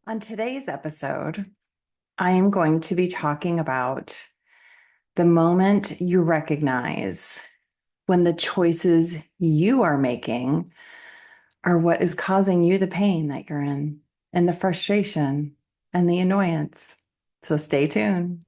On today's episode, I am going to be talking about the moment you recognize when the choices you are making are what is causing you the pain that you're in, and the frustration and the annoyance. So stay tuned.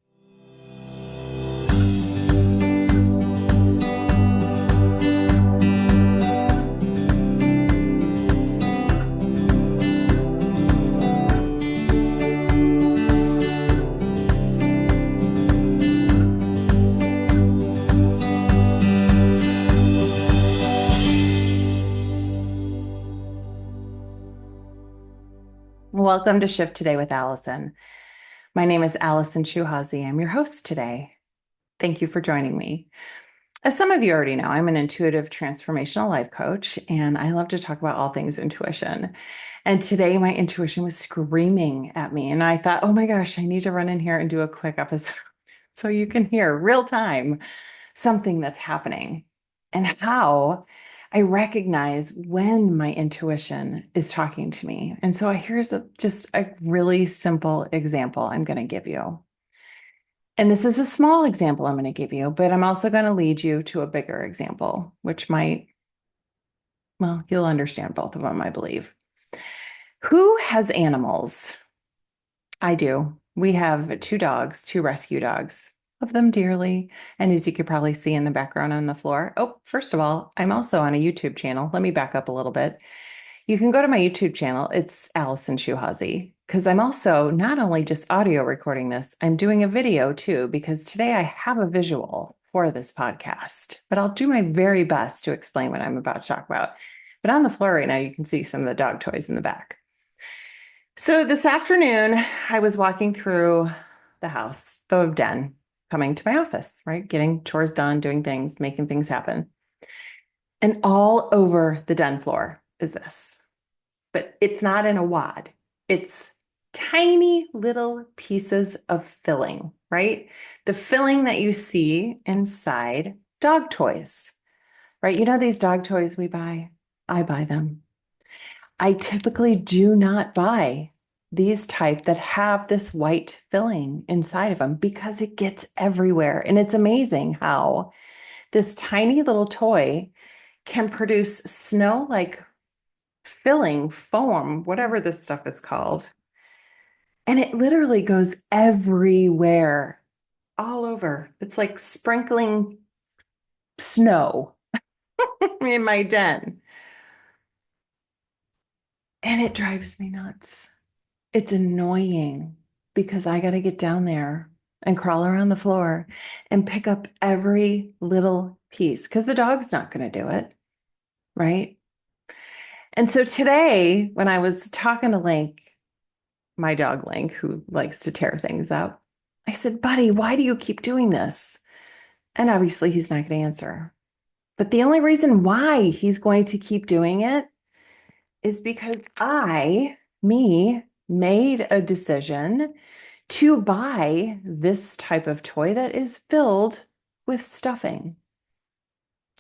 Welcome to Shift Today with Allison. My name is Allison Shuhazi. I'm your host today. Thank you for joining me. As some of you already know, I'm an intuitive transformational life coach, and I love to talk about all things intuition. And today, my intuition was screaming at me, and I thought, oh my gosh, I need to run in here and do a quick episode so you can hear real time something that's happening and how I recognize when my intuition is talking to me. And so here's just a really simple example I'm going to give you. And this is a small example I'm going to give you, but I'm also going to lead you to a bigger example, which might, well, you'll understand both of them, I believe. Who has animals? I do. We have two dogs, two rescue dogs. Love them dearly. And as you could probably see in the background on the floor. Oh, first of all, I'm also on a YouTube channel. Let me back up a little bit. You can go to my YouTube channel. It's Allison Shuhazi, because I'm also not only just audio recording this, I'm doing a video too, because today I have a visual for this podcast, but I'll do my very best to explain what I'm about to talk about. But on the floor right now, you can see some of the dog toys in the back. So this afternoon, I was walking through the house, the den, coming to my office, right? Getting chores done, doing things, making things happen. And all over the den floor is this, but it's not in a wad. It's tiny little pieces of filling, right? The filling that you see inside dog toys, right? You know, these dog toys we buy, I buy them. I typically do not buy these type that have this white filling inside of them because it gets everywhere. And it's amazing how this tiny little toy can produce snow-like filling, foam, whatever this stuff is called. And it literally goes everywhere, all over. It's like sprinkling snow in my den. And it drives me nuts. It's annoying because I got to get down there and crawl around the floor and pick up every little piece because the dog's not going to do it. Right. And so today, when I was talking to Link, my dog Link, who likes to tear things up, I said, buddy, why do you keep doing this? And obviously, he's not going to answer. But the only reason why he's going to keep doing it is because me, made a decision to buy this type of toy that is filled with stuffing.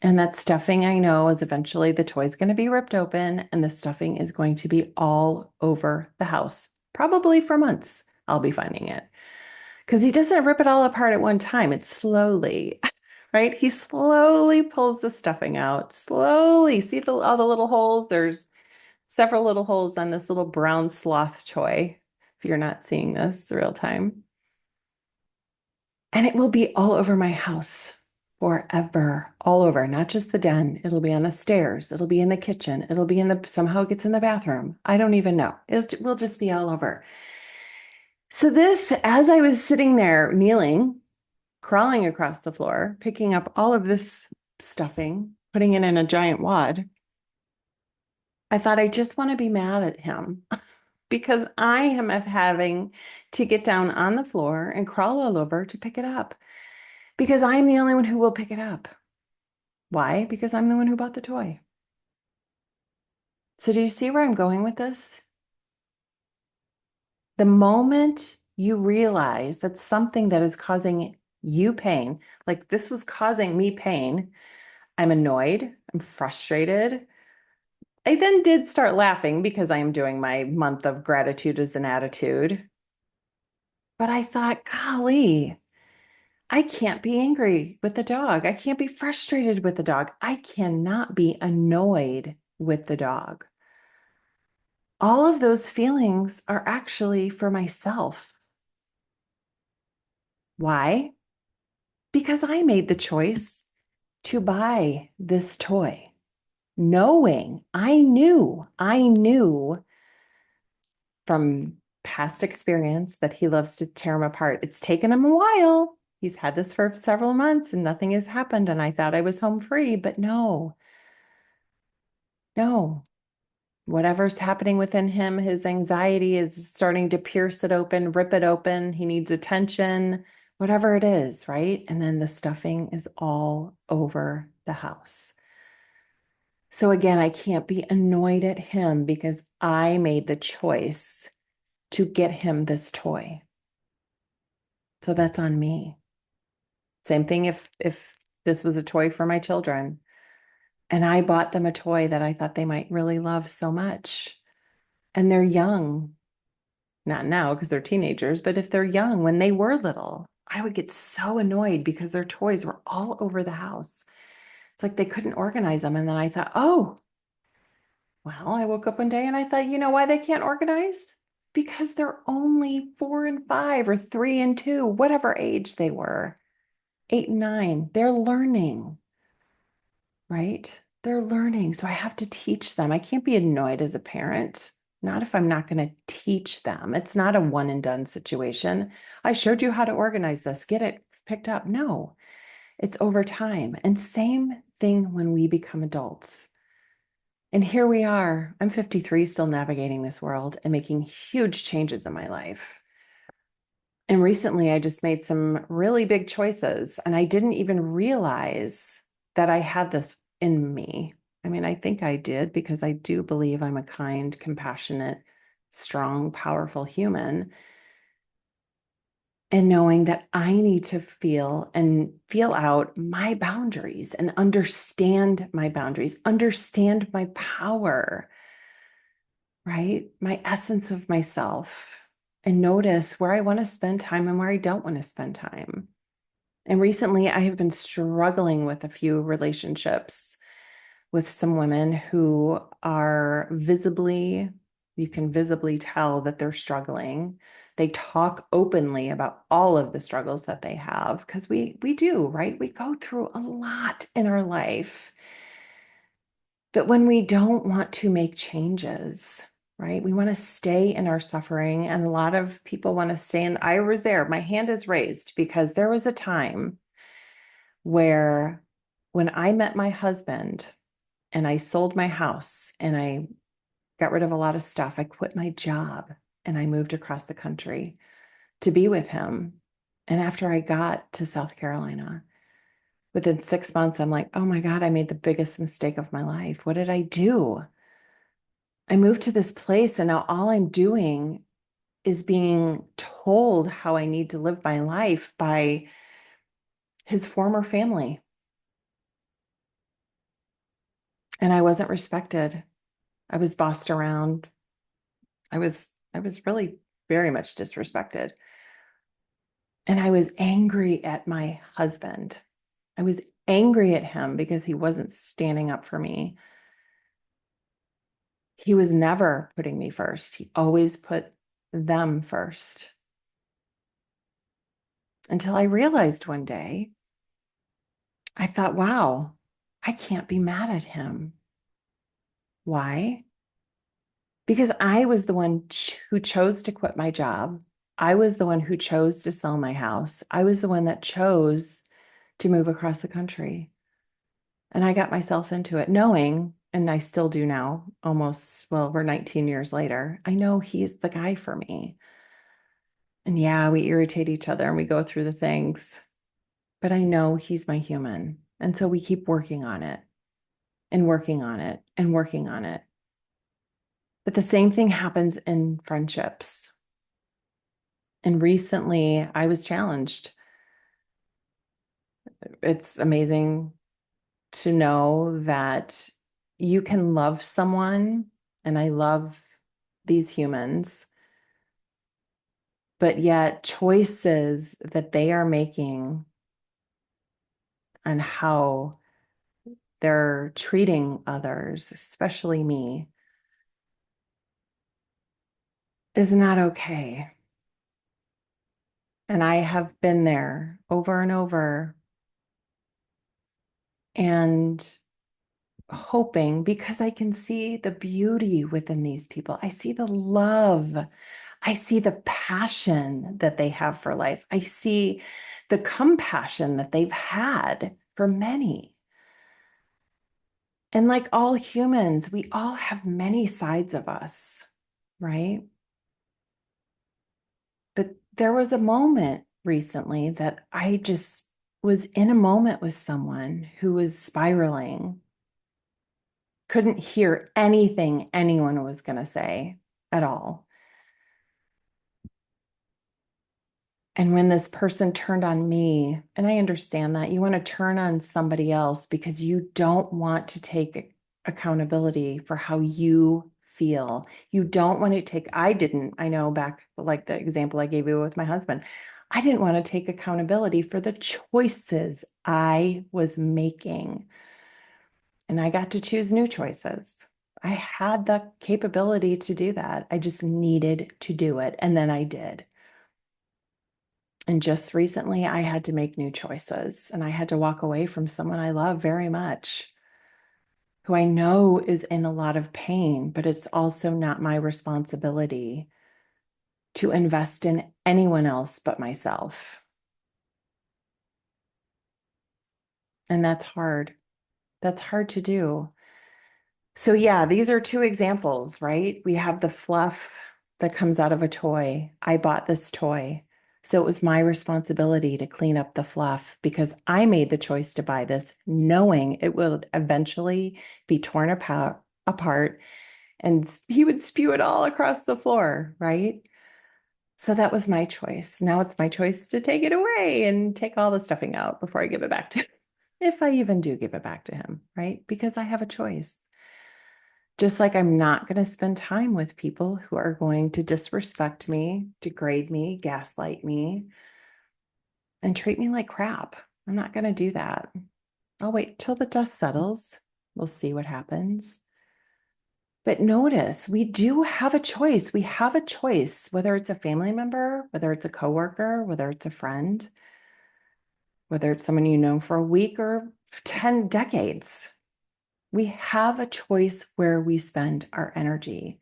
And that stuffing, I know, is eventually the toy's going to be ripped open and the stuffing is going to be all over the house. Probably for months, I'll be finding it. Because he doesn't rip it all apart at one time. It's slowly, right? He slowly pulls the stuffing out, slowly. See all the little holes? There's several little holes on this little brown sloth toy, if you're not seeing this real time. And it will be all over my house forever, all over, not just the den. It'll be on the stairs. It'll be in the kitchen. It'll be somehow it gets in the bathroom. I don't even know. It will just be all over. So this, as I was sitting there kneeling, crawling across the floor, picking up all of this stuffing, putting it in a giant wad, I thought I just want to be mad at him because I am having to get down on the floor and crawl all over to pick it up because I'm the only one who will pick it up. Why? Because I'm the one who bought the toy. So do you see where I'm going with this? The moment you realize that something that is causing you pain, like this was causing me pain, I'm annoyed, I'm frustrated, I then did start laughing because I am doing my month of gratitude as an attitude. But I thought, golly, I can't be angry with the dog. I can't be frustrated with the dog. I cannot be annoyed with the dog. All of those feelings are actually for myself. Why? Because I made the choice to buy this toy, knowing I knew from past experience that he loves to tear them apart. It's taken him a while. He's had this for several months and nothing has happened. And I thought I was home free, but no, no. Whatever's happening within him, his anxiety is starting to pierce it open, rip it open. He needs attention, whatever it is, right? And then the stuffing is all over the house. So again, I can't be annoyed at him because I made the choice to get him this toy. So that's on me. Same thing if this was a toy for my children and I bought them a toy that I thought they might really love so much and they're young, not now because they're teenagers, but if they're young when they were little, I would get so annoyed because their toys were all over the house. It's like they couldn't organize them. And then I thought, oh, well, I woke up one day and I thought, you know why they can't organize? Because they're only 4 and 5 or 3 and 2, whatever age they were, 8 and 9. They're learning, right? They're learning. So I have to teach them. I can't be annoyed as a parent, not if I'm not going to teach them. It's not a one and done situation. I showed you how to organize this, get it picked up. No, it's over time. And same thing when we become adults. And here we are. I'm 53, still navigating this world and making huge changes in my life. And recently, I just made some really big choices, and I didn't even realize that I had this in me. I mean, I think I did because I do believe I'm a kind, compassionate, strong, powerful human. And knowing that I need to feel and feel out my boundaries and understand my boundaries, understand my power, right? My essence of myself, and notice where I want to spend time and where I don't want to spend time. And recently, I have been struggling with a few relationships with some women who are visibly, you can visibly tell that they're struggling. They talk openly about all of the struggles that they have because we do, right? We go through a lot in our life. But when we don't want to make changes, right? We want to stay in our suffering. And a lot of people want to stay in. I was there. My hand is raised because there was a time where when I met my husband and I sold my house and I got rid of a lot of stuff, I quit my job and I moved across the country to be with him. And after I got to South Carolina, within 6 months, I'm like, oh my God, I made the biggest mistake of my life. What did I do? I moved to this place and now all I'm doing is being told how I need to live my life by his former family. And I wasn't respected. I was bossed around. I was really very much disrespected. And I was angry at my husband. I was angry at him because he wasn't standing up for me. He was never putting me first. He always put them first. Until I realized one day, I thought, wow, I can't be mad at him. Why? Because I was the one who chose to quit my job. I was the one who chose to sell my house. I was the one that chose to move across the country. And I got myself into it knowing, and I still do now, almost, well, we're 19 years later. I know he's the guy for me. And yeah, we irritate each other and we go through the things, but I know he's my human. And so we keep working on it and working on it and working on it. But the same thing happens in friendships. And recently I was challenged. It's amazing to know that you can love someone, and I love these humans, but yet choices that they are making and how they're treating others, especially me, is not okay. And I have been there over and over and hoping, because I can see the beauty within these people. I see the love. I see the passion that they have for life. I see the compassion that they've had for many. And like all humans, we all have many sides of us, right? But there was a moment recently that I just was in a moment with someone who was spiraling, couldn't hear anything anyone was going to say at all. And when this person turned on me, and I understand that you want to turn on somebody else because you don't want to take accountability for how you feel. You don't want to take, I didn't, I know back like the example I gave you with my husband, I didn't want to take accountability for the choices I was making. And I got to choose new choices. I had the capability to do that. I just needed to do it. And then I did. And just recently, I had to make new choices and I had to walk away from someone I love very much, who I know is in a lot of pain, but it's also not my responsibility to invest in anyone else but myself. And that's hard. That's hard to do. So, yeah, these are two examples, right? We have the fluff that comes out of a toy. I bought this toy. So it was my responsibility to clean up the fluff because I made the choice to buy this, knowing it would eventually be torn apart and he would spew it all across the floor, right? So that was my choice. Now it's my choice to take it away and take all the stuffing out before I give it back to him, if I even do give it back to him, right? Because I have a choice. Just like I'm not going to spend time with people who are going to disrespect me, degrade me, gaslight me, and treat me like crap. I'm not going to do that. I'll wait till the dust settles. We'll see what happens. But notice we do have a choice. We have a choice, whether it's a family member, whether it's a coworker, whether it's a friend, whether it's someone you know for a week or 10 decades. We have a choice where we spend our energy.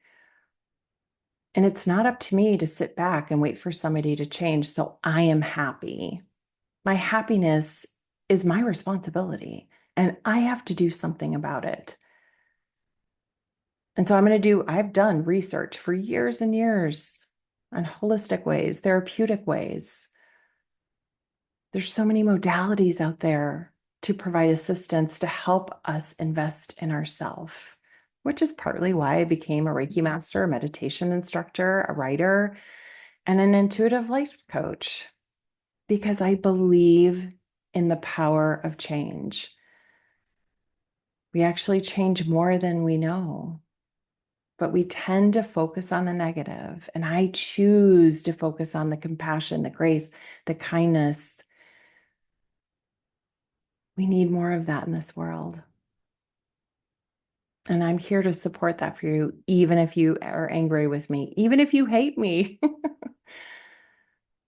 And it's not up to me to sit back and wait for somebody to change so I am happy. My happiness is my responsibility, and I have to do something about it. And so I've done research for years and years on holistic ways, therapeutic ways. There's so many modalities out there to provide assistance to help us invest in ourselves, which is partly why I became a Reiki master, a meditation instructor, a writer, and an intuitive life coach, because I believe in the power of change. We actually change more than we know, but we tend to focus on the negative. And I choose to focus on the compassion, the grace, the kindness. We need more of that in this world. And I'm here to support that for you, even if you are angry with me, even if you hate me.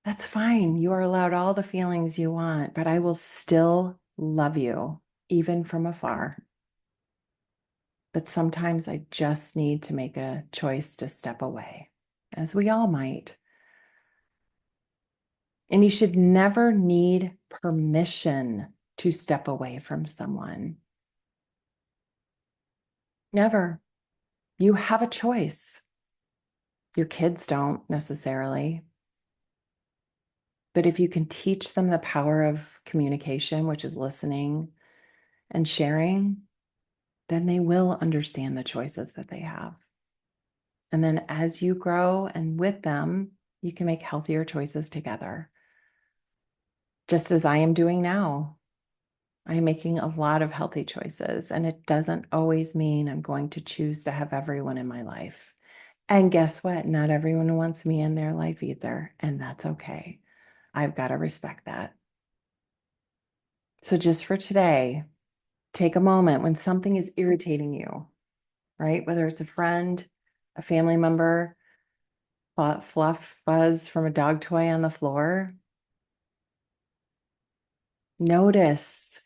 That's fine. You are allowed all the feelings you want, but I will still love you, even from afar. But sometimes I just need to make a choice to step away, as we all might. And you should never need permission to step away from someone. Never. You have a choice. Your kids don't necessarily. But if you can teach them the power of communication, which is listening and sharing, then they will understand the choices that they have. And then as you grow and with them, you can make healthier choices together, just as I am doing now. I'm making a lot of healthy choices, and it doesn't always mean I'm going to choose to have everyone in my life. And guess what? Not everyone wants me in their life either, and that's okay. I've got to respect that. So just for today, take a moment when something is irritating you, right? Whether it's a friend, a family member, fluff, fuzz from a dog toy on the floor. Notice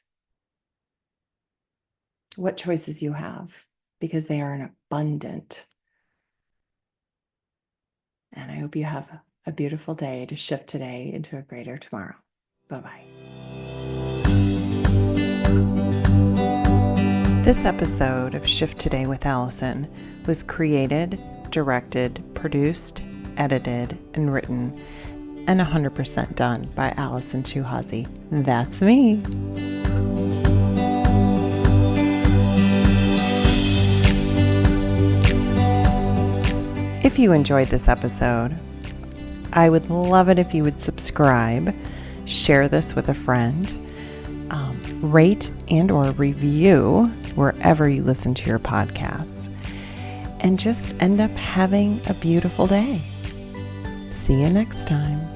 what choices you have because they are an abundant. And I hope you have a beautiful day to shift today into a greater tomorrow. Bye-bye. This episode of Shift Today with Allison was created, directed, produced, edited, and written, and 100% done by Allison Chuhazi. That's me. If you enjoyed this episode, I would love it if you would subscribe, share this with a friend, rate and or review wherever you listen to your podcasts, and just end up having a beautiful day. See you next time.